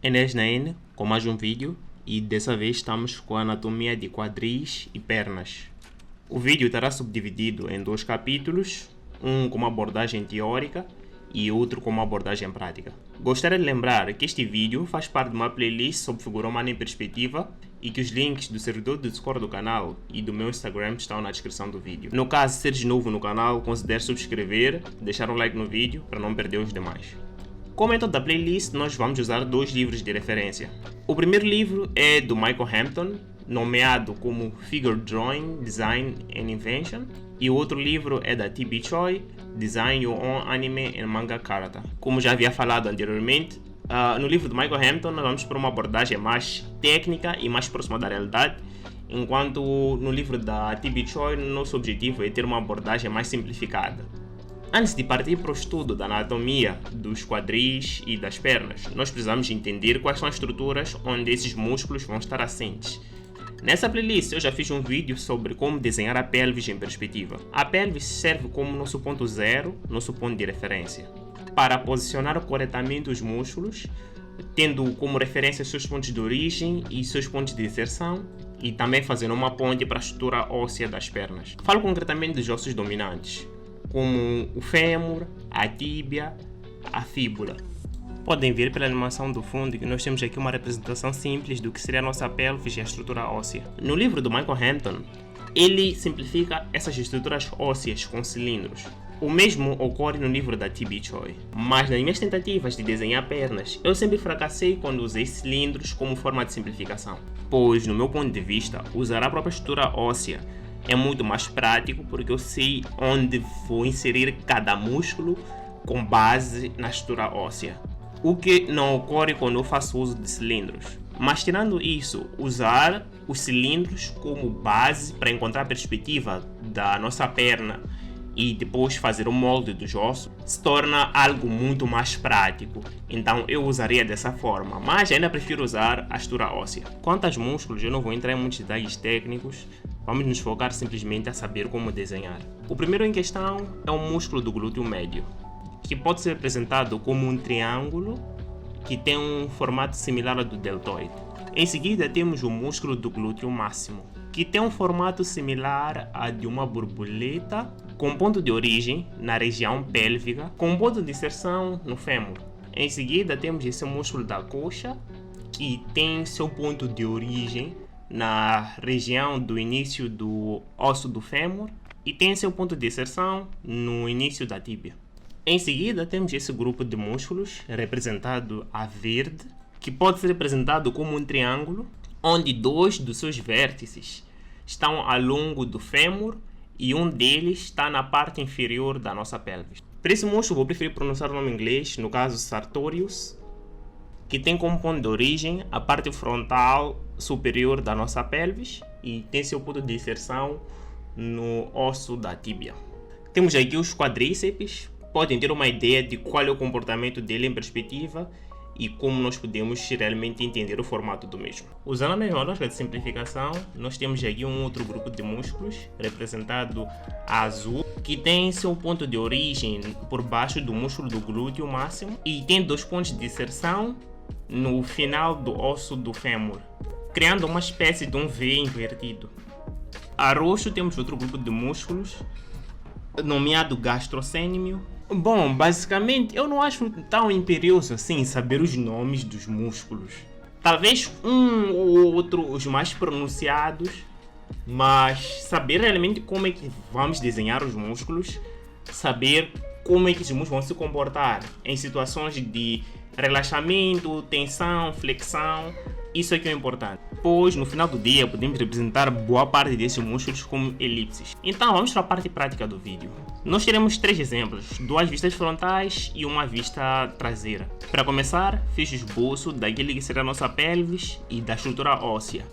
Enes na N com mais um vídeo e dessa vez estamos com a anatomia de quadris e pernas. O vídeo estará subdividido em dois capítulos, um com uma abordagem teórica e outro com uma abordagem prática. Gostaria de lembrar que este vídeo faz parte de uma playlist sobre figura humana em perspectiva e que os links do servidor do Discord do canal e do meu Instagram estão na descrição do vídeo. No caso, se seres novo no canal, considere subscrever, deixar um like no vídeo para não perder os demais. Como em toda a playlist, nós vamos usar dois livros de referência. O primeiro livro é do Michael Hampton, nomeado como Figure Drawing, Design and Invention, e o outro livro é da T.B. Choi, Design Your Own Anime and Manga Character. Como já havia falado anteriormente, no livro do Michael Hampton nós vamos para uma abordagem mais técnica e mais próxima da realidade, enquanto no livro da T.B. Choi nosso objetivo é ter uma abordagem mais simplificada. Antes de partir para o estudo da anatomia dos quadris e das pernas, nós precisamos entender quais são as estruturas onde esses músculos vão estar assentes. Nessa playlist eu já fiz um vídeo sobre como desenhar a pelvis em perspectiva. A pelvis serve como nosso ponto zero, nosso ponto de referência, para posicionar corretamente os músculos, tendo como referência seus pontos de origem e seus pontos de inserção, e também fazendo uma ponte para a estrutura óssea das pernas. Falo concretamente dos ossos dominantes, como o fêmur, a tíbia, a fíbula. Podem ver pela animação do fundo que nós temos aqui uma representação simples do que seria a nossa pelvis e a estrutura óssea. No livro do Michael Hampton, ele simplifica essas estruturas ósseas com cilindros. O mesmo ocorre no livro da T.B. Choi. Mas nas minhas tentativas de desenhar pernas, eu sempre fracassei quando usei cilindros como forma de simplificação. Pois, no meu ponto de vista, usar a própria estrutura óssea é muito mais prático porque eu sei onde vou inserir cada músculo com base na estrutura óssea, o que não ocorre quando eu faço uso de cilindros. Mas tirando isso, usar os cilindros como base para encontrar a perspectiva da nossa perna e depois fazer o molde dos ossos se torna algo muito mais prático. Então eu usaria dessa forma, mas ainda prefiro usar a estrutura óssea. Quanto aos músculos, eu não vou entrar em muitos detalhes técnicos, vamos nos focar simplesmente a saber como desenhar. O primeiro em questão é o músculo do glúteo médio, que pode ser representado como um triângulo que tem um formato similar ao do deltoide. Em seguida temos o músculo do glúteo máximo, que tem um formato similar a de uma borboleta, com ponto de origem na região pélvica, com ponto de inserção no fêmur. Em seguida temos esse músculo da coxa, que tem seu ponto de origem na região do início do osso do fêmur e tem seu ponto de inserção no início da tíbia. Em seguida temos esse grupo de músculos representado a verde, que pode ser representado como um triângulo, onde dois dos seus vértices estão ao longo do fêmur e um deles está na parte inferior da nossa pelvis. Para esse músculo vou preferir pronunciar o nome em inglês, no caso sartorius, que tem como ponto de origem a parte frontal superior da nossa pelvis e tem seu ponto de inserção no osso da tíbia. Temos aqui os quadríceps, podem ter uma ideia de qual é o comportamento dele em perspectiva e como nós podemos realmente entender o formato do mesmo. Usando a mesma lógica de simplificação, nós temos aqui um outro grupo de músculos, representado a azul, que tem seu ponto de origem por baixo do músculo do glúteo máximo e tem dois pontos de inserção no final do osso do fêmur, criando uma espécie de um V invertido. A roxo temos outro grupo de músculos, nomeado gastrocênimo. Bom, basicamente eu não acho tão imperioso assim saber os nomes dos músculos. Talvez um ou outro os mais pronunciados, mas saber realmente como é que vamos desenhar os músculos, saber como é que os músculos vão se comportar em situações de relaxamento, tensão, flexão, isso é que é importante, pois no final do dia podemos representar boa parte desses músculos como elipses. Então vamos para a parte prática do vídeo. Nós teremos três exemplos, duas vistas frontais e uma vista traseira. Para começar, fiz o esboço daquele que será a nossa pelvis e da estrutura óssea.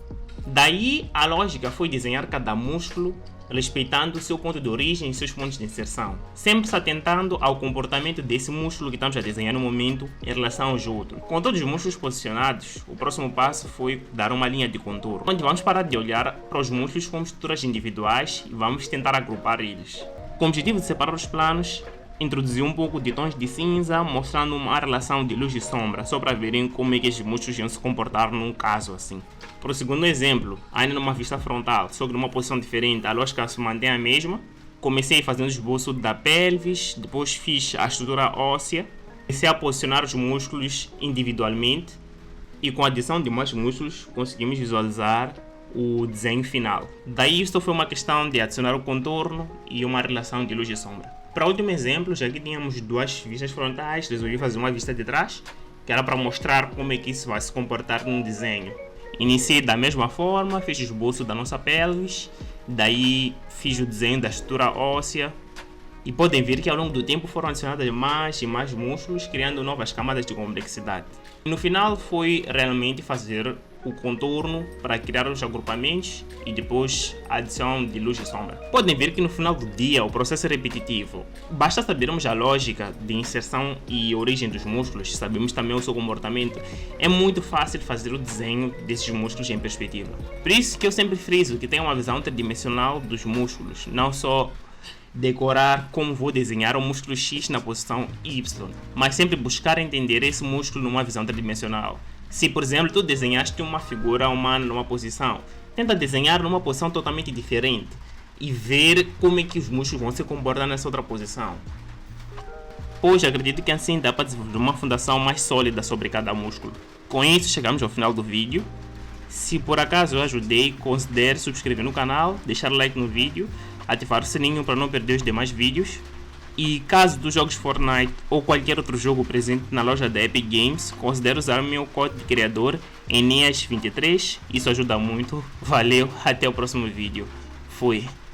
Daí a lógica foi desenhar cada músculo respeitando seu ponto de origem e seus pontos de inserção, sempre se atentando ao comportamento desse músculo que estamos a desenhar no momento em relação aos outros. Com todos os músculos posicionados, o próximo passo foi dar uma linha de contorno, onde vamos parar de olhar para os músculos como estruturas individuais e vamos tentar agrupar eles. Com o objetivo de separar os planos, Introduzi um pouco de tons de cinza, mostrando uma relação de luz e sombra, só para verem como é que os músculos iam se comportar num caso assim. Para o segundo exemplo, ainda numa vista frontal, só que numa posição diferente, a lógica se mantém a mesma. Comecei fazendo esboço da pelvis, depois fiz a estrutura óssea, comecei a posicionar os músculos individualmente e com a adição de mais músculos conseguimos visualizar o desenho final. Daí isto foi uma questão de adicionar o contorno e uma relação de luz e sombra. Para o último exemplo, já que tínhamos duas vistas frontais, resolvi fazer uma vista de trás, que era para mostrar como é que isso vai se comportar no desenho. Iniciei da mesma forma, fiz o esboço da nossa pelvis, daí fiz o desenho da estrutura óssea, e podem ver que ao longo do tempo foram adicionadas mais e mais músculos, criando novas camadas de complexidade. No final foi realmente fazer o contorno para criar os agrupamentos e depois a adição de luz e sombra. Podem ver que no final do dia o processo é repetitivo. Basta sabermos a lógica de inserção e origem dos músculos, sabemos também o seu comportamento. É muito fácil fazer o desenho desses músculos em perspectiva. Por isso que eu sempre friso que tem uma visão tridimensional dos músculos, não só decorar como vou desenhar o músculo X na posição Y, mas sempre buscar entender esse músculo numa visão tridimensional. Se, por exemplo, tu desenhaste uma figura humana numa posição, tenta desenhar numa posição totalmente diferente e ver como é que os músculos vão se comportar nessa outra posição. Pois acredito que assim dá para desenvolver uma fundação mais sólida sobre cada músculo. Com isso chegamos ao final do vídeo. Se por acaso eu ajudei, considere subscrever no canal, deixar like no vídeo, ativar o sininho para não perder os demais vídeos. E caso tu jogues Fortnite ou qualquer outro jogo presente na loja da Epic Games, considere usar o meu código de criador ENEAS23, isso ajuda muito. Valeu, até o próximo vídeo. Fui!